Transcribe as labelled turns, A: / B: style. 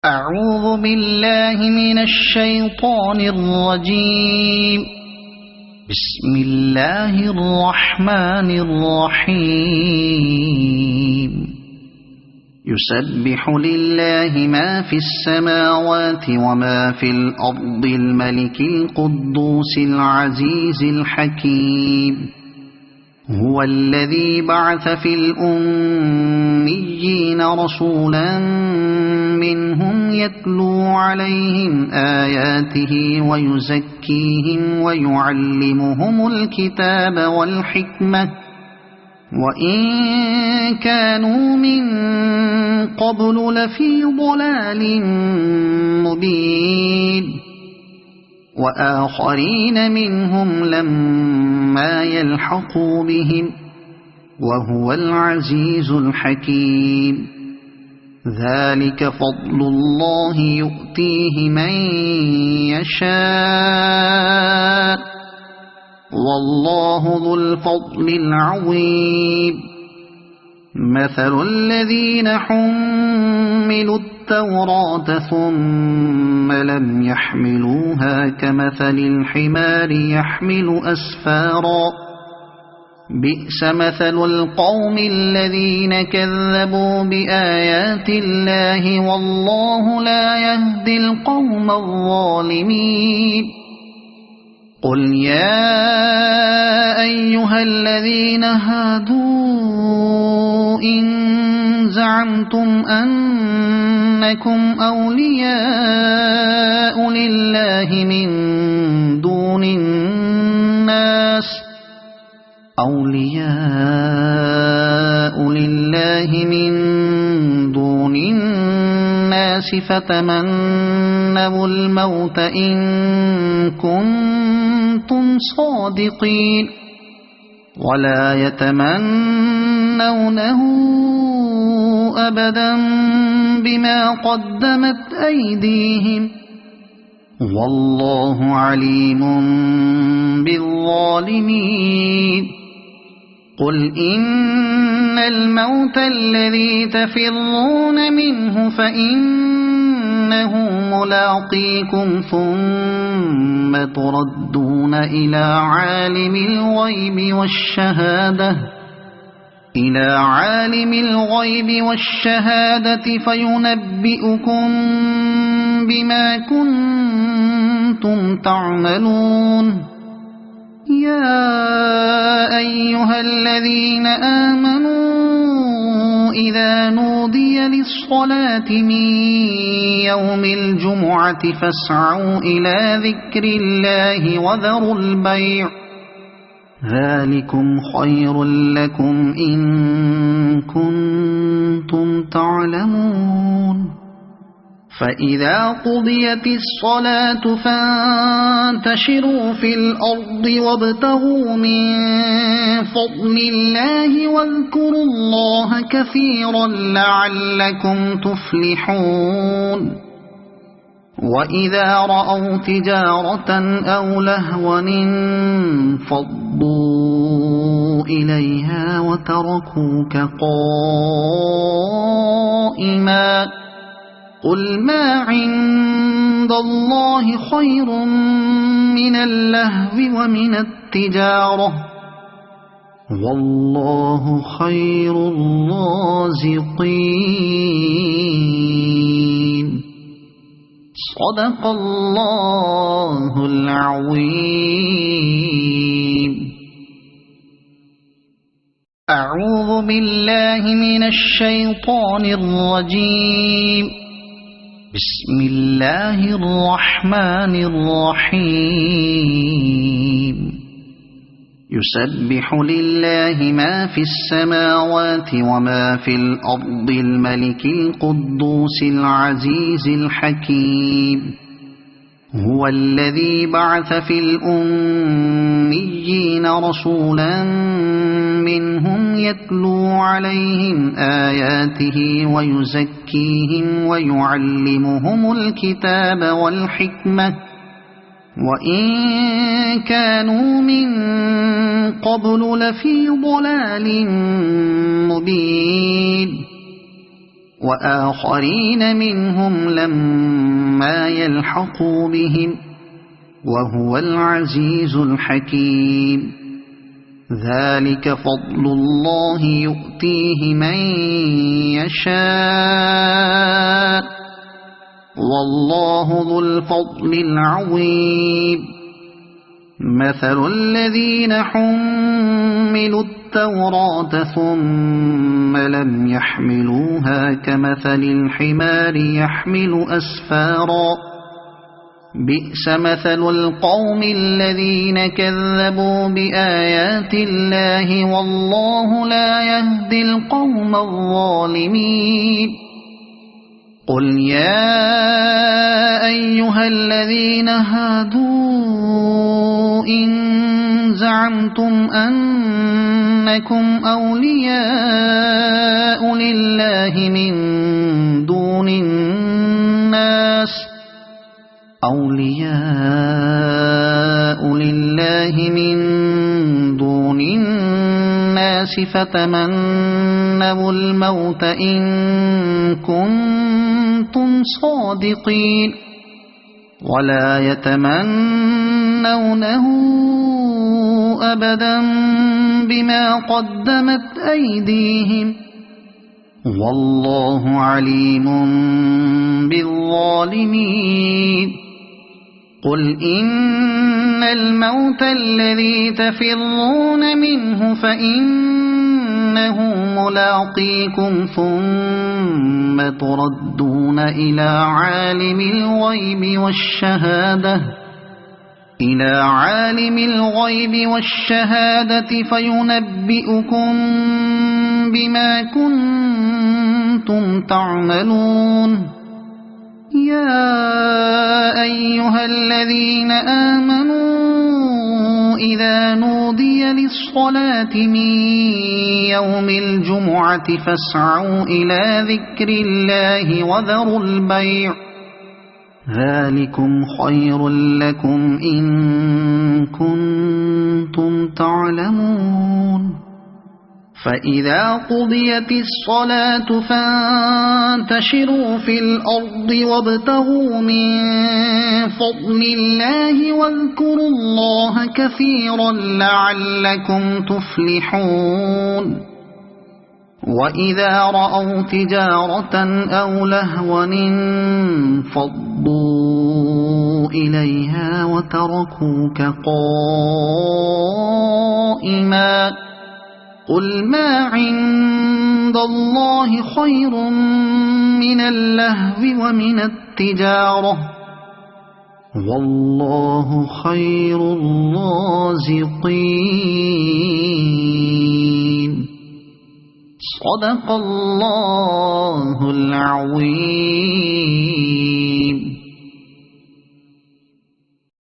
A: أعوذ بالله من الشيطان الرجيم. بسم الله الرحمن الرحيم. يسبح لله ما في السماوات وما في الأرض الملك القدوس العزيز الحكيم. هو الذي بعث في الأميين رسولا منهم يتلو عليهم آياته ويزكيهم ويعلمهم الكتاب والحكمة وإن كانوا من قبل لفي ضلال مبين. وآخرين منهم لما يلحقوا بهم وهو العزيز الحكيم. ذلك فضل الله يؤتيه من يشاء والله ذو الفضل العظيم. مثل الذين حملوا التوراة ثم لم يحملوها كمثل الحمار يحمل أسفارا. بئس مثل القوم الذين كذبوا بآيات الله والله لا يهدي القوم الظالمين. قل يا أيها الذين هادوا إن زعمتم أنكم أولياء لله من دون الناس فتمنوا الموت إن كنتم صادقين ولا يتمنونه أبدا بما قدمت أيديهم والله عليم بالظالمين. قل إن الموت الذي تفرون منه فإنه ملاقيكم ثم تردون إلى عالم الغيب والشهادة فينبئكم بما كنتم تعملون. يا أيها الذين آمنوا إذا نودي للصلاة من يوم الجمعة فاسعوا إلى ذكر الله وذروا البيع ذلكم خير لكم إن كنتم تعلمون. فإذا قضيت الصلاة فانتشروا في الأرض وابتغوا من فضل الله واذكروا الله كثيرا لعلكم تفلحون. وإذا رأوا تجارة أو لهوا انفضوا إليها وتركوك قائما. قل ما عند الله خير من اللهو ومن التجارة والله خير الرازقين. صدق الله العظيم. أعوذ بالله من الشيطان الرجيم. بسم الله الرحمن الرحيم. يسبح لله ما في السماوات وما في الأرض الملك القدوس العزيز الحكيم. هو الذي بعث في الأميين رسولا منهم يتلو عليهم آياته ويزكيهم ويعلمهم الكتاب والحكمة وإن كانوا من قبل لفي ضلال مبين. وآخرين منهم لما يلحقوا بهم وهو العزيز الحكيم ذلك فضل الله يؤتيه من يشاء والله ذو الفضل العظيم مثل الذين حملوا التوراة ثم لم يحملوها كمثل الحمار يحمل أسفارا بئس مثل القوم الذين كذبوا بآيات الله والله لا يهدي القوم الظالمين قل يا أيها الذين هادوا إن زعمتم أنكم أولياء لله من دون الناس فتمنوا الموت إن كنتم صادقين ولا يتمنونه أبدا بما قدمت أيديهم والله عليم بالظالمين قل إن الموت الذي تفرون منه فإنه ملاقيكم ثم تردون إلى عالم الغيب والشهادة فينبئكم بما كنتم تعملون يا أيها الذين آمنوا إذا نودي للصلاة من يوم الجمعة فاسعوا إلى ذكر الله وذروا البيع ذلكم خير لكم إن كنتم تعلمون فإذا قضيت الصلاة فانتشروا في الأرض وابتغوا من فضل الله واذكروا الله كثيرا لعلكم تفلحون وإذا رأوا تجارة أو لهوا انفضوا إليها وتركوك قائما قل ما عند الله خير من اللهو ومن التجارة والله خير الرازقين صدق الله العظيم.